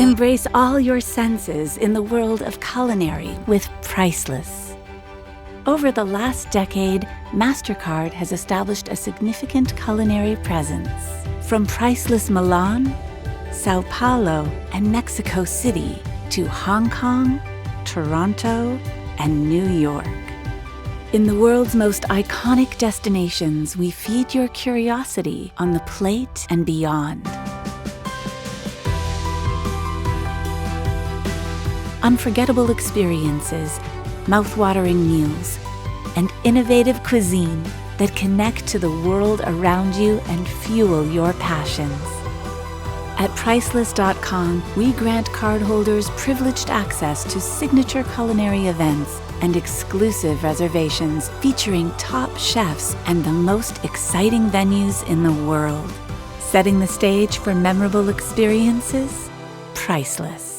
Embrace all your senses in the world of culinary with Priceless. Over the last decade, Mastercard has established a significant culinary presence. From Priceless Milan, Sao Paulo, and Mexico City to Hong Kong, Toronto, and New York. In the world's most iconic destinations, we feed your curiosity on the plate and beyond. Unforgettable experiences, mouth-watering meals, and innovative cuisine that connect to the world around you and fuel your passions. At Priceless.com, we grant cardholders privileged access to signature culinary events and exclusive reservations featuring top chefs and the most exciting venues in the world. Setting the stage for memorable experiences? Priceless.